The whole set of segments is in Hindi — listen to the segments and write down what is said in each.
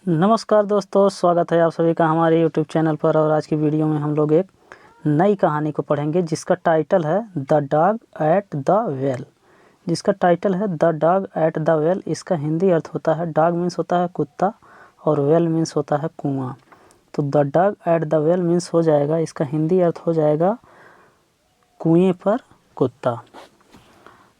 नमस्कार दोस्तों, स्वागत है आप सभी का हमारे YouTube चैनल पर। और आज की वीडियो में हम लोग एक नई कहानी को पढ़ेंगे जिसका टाइटल है the dog at the well. The dog at the well. इसका हिंदी अर्थ होता है, डॉग मीन्स होता है कुत्ता और वेल मीन्स होता है कुआं। तो the dog at the well means हो जाएगा, इसका हिंदी अर्थ हो जाएगा कुएं पर कुत्ता।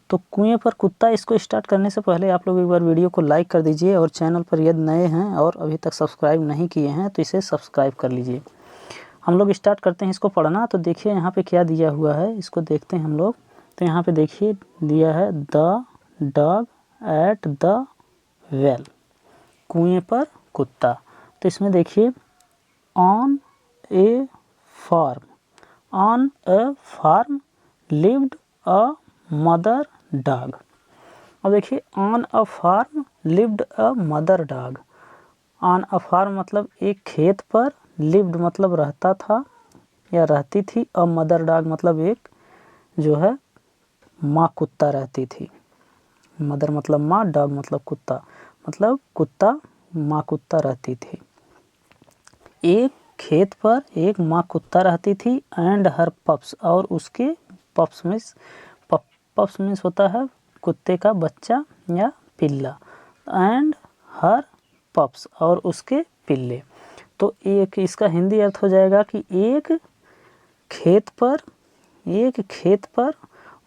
तो कुएं पर कुत्ता, इसको स्टार्ट करने से पहले आप लोग एक बार वीडियो को लाइक कर दीजिए और चैनल पर यदि नए हैं और अभी तक सब्सक्राइब नहीं किए हैं तो इसे सब्सक्राइब कर लीजिए। हम लोग स्टार्ट करते हैं इसको पढ़ना। तो देखिए यहाँ पे क्या दिया हुआ है, इसको देखते हैं हम लोग। तो यहाँ पे देखिए दिया है the dog at the well, कुएं पर कुत्ता। तो इसमें देखिए on a farm lived a mother dog. अब देखिए on a farm lived a mother dog. On a farm मतलब एक खेत पर, लिव्ड मतलब रहता था या रहती थी, अ मदर डॉग मतलब एक जो है माँ कुत्ता रहती थी। मदर मतलब माँ, डॉग मतलब कुत्ता, मतलब कुत्ता माँ कुत्ता रहती थी। एक खेत पर एक माँ कुत्ता रहती थी एंड हर पप्स, और उसके पप्स मीन्स होता है कुत्ते का बच्चा या पिल्ला, एंड हर पप्स और उसके पिल्ले। तो एक इसका हिंदी अर्थ हो जाएगा कि एक खेत पर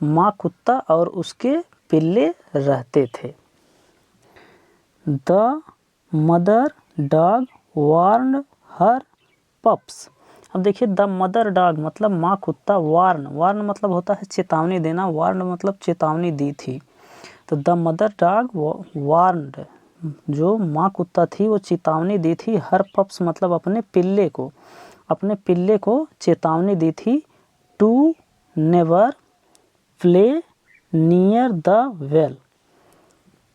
माँ कुत्ता और उसके पिल्ले रहते थे। The mother dog warned her pups. अब देखिए द मदर डॉग मतलब माँ कुत्ता, वार्न मतलब होता है चेतावनी देना, वार्न मतलब चेतावनी दी थी। तो द मदर डॉग वार्न्ड, जो माँ कुत्ता थी वो चेतावनी दी थी, हर पप्स मतलब अपने पिल्ले को चेतावनी दी थी, to never play near the well.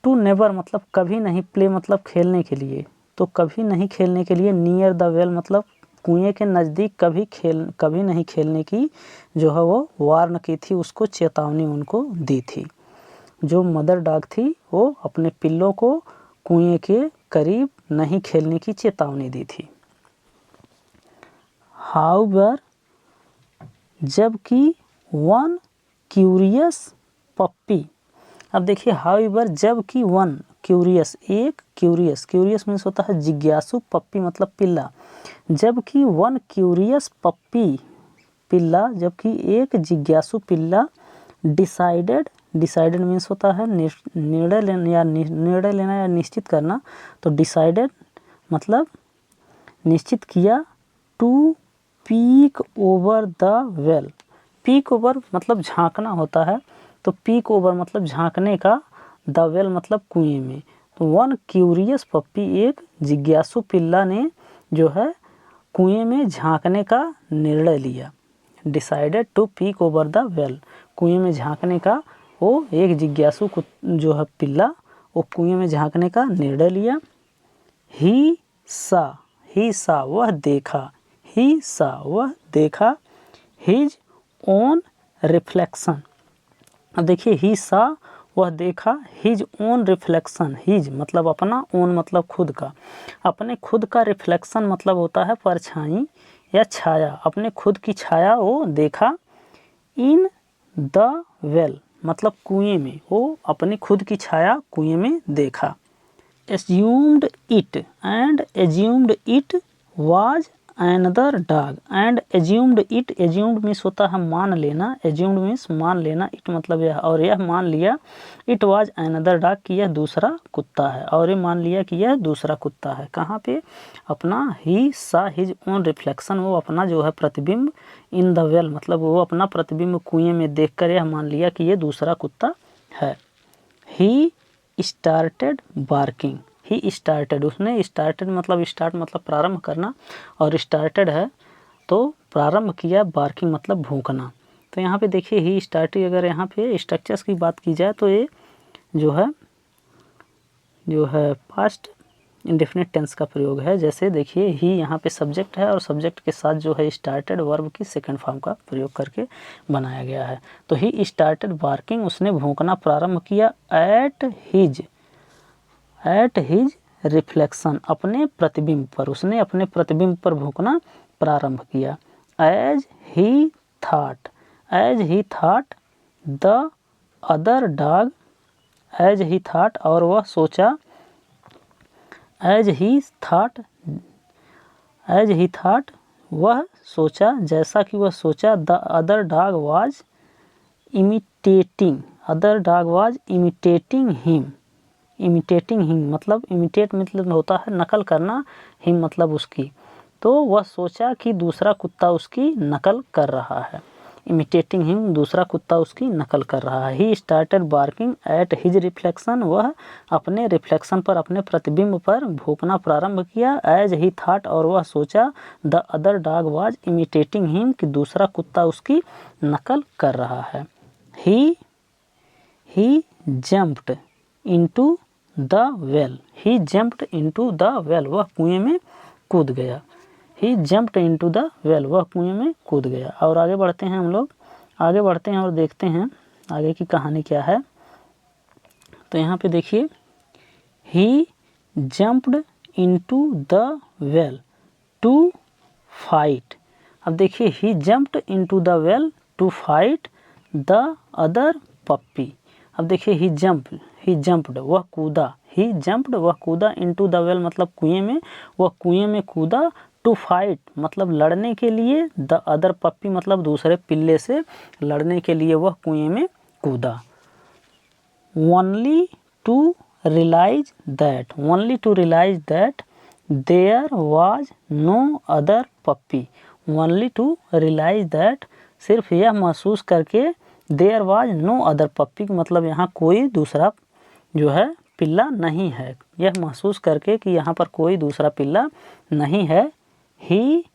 To never मतलब कभी नहीं, प्ले मतलब खेलने के लिए, तो कभी नहीं खेलने के लिए, नियर द वेल मतलब कुएं के नज़दीक कभी नहीं खेलने की जो है वो वार्न की थी, उसको चेतावनी उनको दी थी। जो मदर डॉग थी वो अपने पिल्लों को कुएं के करीब नहीं खेलने की चेतावनी दी थी। हाउएवर जबकि वन क्यूरियस पप्पी। अब देखिए हाउएवर जबकि वन क्यूरियस, एक क्यूरियस मीन्स होता है जिज्ञासु, पप्पी मतलब पिल्ला। जबकि वन क्यूरियस पप्पी पिल्ला, जबकि एक जिज्ञासु पिल्ला, डिसाइडेड मीन्स होता है निर्णय लेना या निश्चित करना। तो डिसाइडेड मतलब निश्चित किया, to peek over the well. Peek over मतलब झांकना होता है, तो पीक ओवर मतलब झांकने का, द वेल मतलब कुएं में। तो वन क्यूरियस पप्पी, एक जिज्ञासु पिल्ला ने जो है कुएं में झांकने का निर्णय लिया। Decided to peek over the well, कुएं में झांकने का वो एक जिज्ञासु जो है पिल्ला, वो कुएं में झांकने का निर्णय लिया। ही सा वह देखा, हिज ओन रिफ्लेक्शन। अब देखिए ही सा वह देखा, हिज ओन रिफ्लेक्शन, हिज मतलब अपना, ओन मतलब खुद का, अपने खुद का, रिफ्लेक्शन मतलब होता है परछाई या छाया, अपने खुद की छाया वो देखा। इन द वेल मतलब कुएं में, वो अपनी खुद की छाया कुएं में देखा। Assumed it was another dog, and assumed means होता है मान लेना, एज्यूम्ड मीन्स मान लेना, इट मतलब यह, और यह मान लिया, इट वाज अनदर डॉग कि यह दूसरा कुत्ता है, और ये मान लिया कि यह दूसरा कुत्ता है। कहाँ पे? अपना ही सा हिज ओन रिफ्लेक्शन, वो अपना जो है प्रतिबिंब, इन द वेल मतलब वो अपना प्रतिबिंब कुएं में देखकर यह मान लिया कि ये दूसरा कुत्ता है। ही स्टार्टेड बार्किंग, उसने स्टार्टेड मतलब स्टार्ट मतलब प्रारंभ करना, और स्टार्टेड है तो प्रारंभ किया, बार्किंग मतलब भौंकना। तो यहाँ पे देखिए ही स्टार्टेड, अगर यहाँ पे स्ट्रक्चर्स की बात की जाए तो ये जो है पास्ट इंडेफिनिट टेंस का प्रयोग है। जैसे देखिए ही यहाँ पे सब्जेक्ट है और सब्जेक्ट के साथ जो है स्टार्टेड वर्ब की सेकंड फॉर्म का प्रयोग करके बनाया गया है। तो ही स्टार्टेड बार्किंग, उसने भौंकना प्रारंभ किया, एट हिज रिफ्लेक्शन, अपने प्रतिबिंब पर, उसने अपने प्रतिबिंब पर भौंकना प्रारंभ किया। As he thought the other dog, as he thought और वह सोचा, एज ही थाट वह सोचा, जैसा कि वह सोचा, the other dog was imitating him मतलब इमिटेट मतलब होता है नकल करना, हिम मतलब उसकी। तो वह सोचा कि दूसरा कुत्ता उसकी नकल कर रहा है। इमिटेटिंग हिम, दूसरा कुत्ता उसकी नकल कर रहा है। He started barking at his reflection, वह अपने रिफ्लेक्शन पर, अपने प्रतिबिंब पर भौंकना प्रारंभ किया। एज ही थाट और वह सोचा, the other dog was imitating him कि दूसरा कुत्ता उसकी नकल कर रहा है। He jumped into the well, he jumped into the well, वह कुएं में कूद गया। He jumped into the well, वह कुएं में कूद गया। और आगे बढ़ते हैं, हम लोग आगे बढ़ते हैं और देखते हैं आगे की कहानी क्या है। तो यहाँ पे देखिए, he jumped into the well to fight. अब देखिए, he jumped into the well to fight the other puppy. अब देखिए, ही जंप्ड वह कूदा, ही जंप्ड वह कूदा, इनटू द वेल मतलब कुएं में, वह कुएं में कूदा। टू फाइट मतलब लड़ने के लिए, द अदर पप्पी मतलब दूसरे पिल्ले से लड़ने के लिए वह कुएं में कूदा। Only to realise that there was no other puppy. Only to realise that, सिर्फ यह महसूस करके, there was no other puppy मतलब यहाँ कोई दूसरा जो है पिल्ला नहीं है। यह महसूस करके कि यहाँ पर कोई दूसरा पिल्ला नहीं है। He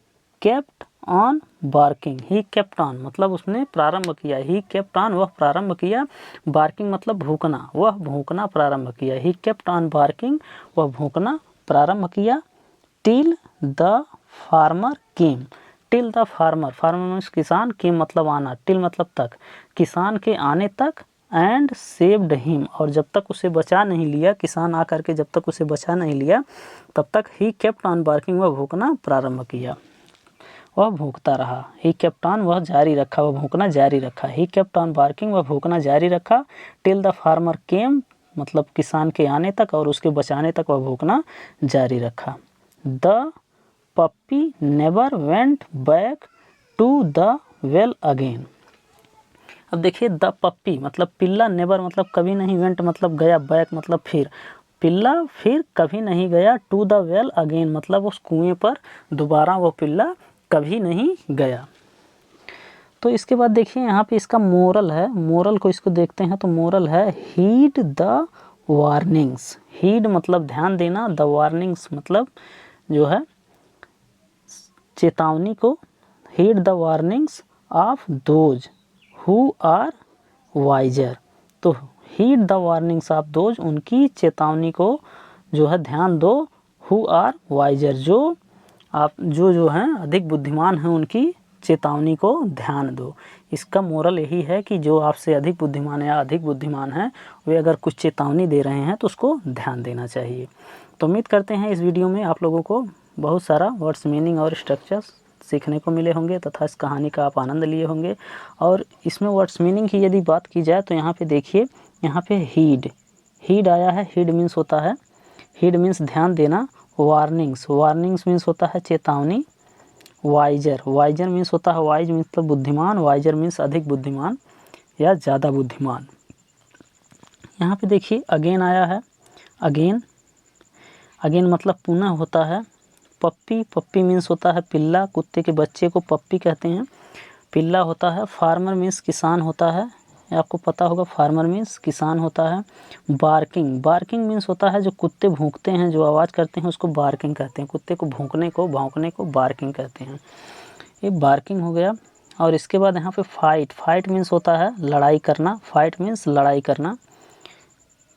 kept on barking, he kept on मतलब उसने प्रारंभ किया, ही केप्ट ऑन वह प्रारंभ किया, बार्किंग मतलब भौंकना, वह भौंकना प्रारंभ किया। ही केप्ट ऑन बार्किंग, वह भौंकना प्रारंभ किया। Till the farmer came, till the farmer means किसान, केम मतलब आना, टिल मतलब तक, किसान के आने तक। एंड सेव्ड हिम और जब तक उसे बचा नहीं लिया, किसान आकर के जब तक उसे बचा नहीं लिया, तब तक ही केप्ट ऑन बार्किंग वह भौंकना प्रारंभ किया, वह भौंकता रहा। ही केप्ट ऑन वह जारी रखा, वह भौंकना जारी रखा। ही केप्ट ऑन बार्किंग वह भौंकना जारी रखा। टिल द फार्मर केम मतलब किसान के आने तक और उसके बचाने तक वह भौंकना जारी रखा। The puppy never went back to the well again. अब देखिए, द पप्पी मतलब पिल्ला, नेवर मतलब कभी नहीं, वेंट मतलब गया, बैक मतलब फिर, पिल्ला फिर कभी नहीं गया। टू द वेल अगेन मतलब उस कुएं पर दोबारा वो पिल्ला कभी नहीं गया। तो इसके बाद देखिए, यहाँ पे इसका मोरल है, मोरल को इसको देखते हैं। तो मोरल है, हीड द वार्निंग्स। हीड मतलब ध्यान देना, द वार्निंग्स मतलब जो है चेतावनी को। Heed the warnings of those who are wiser. तो heed the warnings of those उनकी चेतावनी को जो है ध्यान दो। हु आर वाइजर जो हैं अधिक बुद्धिमान हैं, उनकी चेतावनी को ध्यान दो। इसका मोरल यही है कि जो आपसे अधिक बुद्धिमान या अधिक बुद्धिमान हैं, वे अगर कुछ चेतावनी दे रहे हैं तो उसको ध्यान देना चाहिए। तो उम्मीद करते हैं इस वीडियो में आप लोगों को बहुत सारा वर्ड्स मीनिंग और स्ट्रक्चर्स सीखने को मिले होंगे तथा इस कहानी का आप आनंद लिए होंगे। और इसमें वर्ड्स मीनिंग की यदि बात की जाए तो यहाँ पे देखिए, यहाँ पे हीड आया है। हीड मीन्स होता है, हीड मीन्स ध्यान देना। वार्निंग्स मीन्स होता है चेतावनी। वाइजर मीन्स होता है, वाइज मतलब बुद्धिमान, वाइजर मीन्स अधिक बुद्धिमान या ज़्यादा बुद्धिमान। यहाँ पे देखिए अगेन आया है। अगेन मतलब पुनः होता है। पप्पी मीन्स होता है पिल्ला, कुत्ते के बच्चे को पप्पी कहते हैं, पिल्ला होता है। फार्मर मीन्स किसान होता है, आपको पता होगा फार्मर मीन्स किसान होता है। बार्किंग मीन्स होता है जो कुत्ते भौंकते हैं, जो आवाज़ करते हैं उसको बार्किंग कहते हैं। कुत्ते को भौंकने को बार्किंग कहते हैं। ये बार्किंग हो गया। और इसके बाद यहाँ पे फाइट मीन्स होता है लड़ाई करना। फाइट मीन्स लड़ाई करना।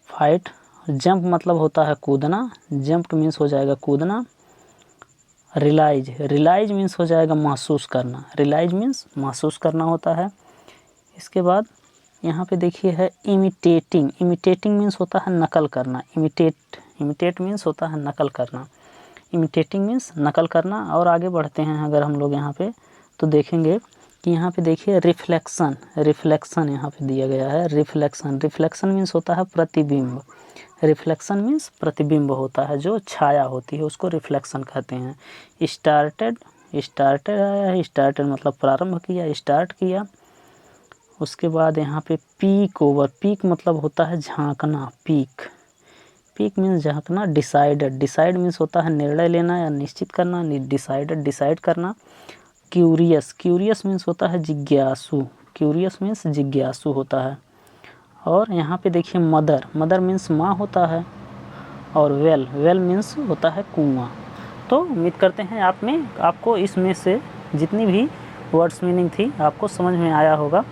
फाइट। जंप मतलब होता है कूदना, जंप मीन्स हो जाएगा कूदना। रियलाइज मीन्स हो जाएगा महसूस करना, रियलाइज मीन्स महसूस करना होता है। इसके बाद यहाँ पे देखिए है इमिटेटिंग मीन्स होता है नकल करना। इमिटेट मीन्स होता है नकल करना, इमिटेटिंग मीन्स नकल करना। और आगे बढ़ते हैं अगर हम लोग यहाँ पे तो देखेंगे कि यहाँ पे देखिए रिफ्लेक्शन, रिफ्लेक्शन यहाँ पे दिया गया है। रिफ्लेक्शन, रिफ्लेक्शन मीन्स होता है प्रतिबिंब, रिफ्लेक्शन मीन्स प्रतिबिंब होता है, जो छाया होती है उसको रिफ्लेक्शन कहते हैं। स्टार्टेड, स्टार्टेड आया है, स्टार्टेड मतलब प्रारंभ किया, स्टार्ट किया। उसके बाद यहाँ पे पीक ओवर, पीक मतलब होता है झांकना, पीक, पीक मीन्स झांकना। डिसाइडेड, डिसाइड मीन्स होता है निर्णय लेना या निश्चित करना, डिसाइडेड डिसाइड करना। क्यूरियस, क्यूरियस मीन्स होता है जिज्ञासु, क्यूरियस मीन्स जिज्ञासु होता है। और यहाँ पे देखिए मदर, मदर मीन्स माँ होता है। और वेल, वेल मीन्स होता है कुआं। तो उम्मीद करते हैं आपको इसमें से जितनी भी वर्ड्स मीनिंग थी आपको समझ में आया होगा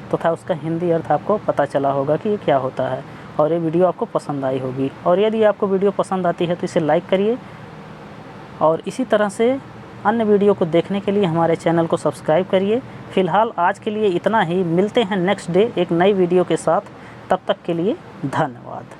तथा उसका हिंदी अर्थ आपको पता चला होगा कि ये क्या होता है, और ये वीडियो आपको पसंद आई होगी। और यदि आपको वीडियो पसंद आती है तो इसे लाइक करिए, और इसी तरह से अन्य वीडियो को देखने के लिए हमारे चैनल को सब्सक्राइब करिए। फ़िलहाल आज के लिए इतना ही, मिलते हैं नेक्स्ट डे एक नई वीडियो के साथ। तब तक के लिए धन्यवाद।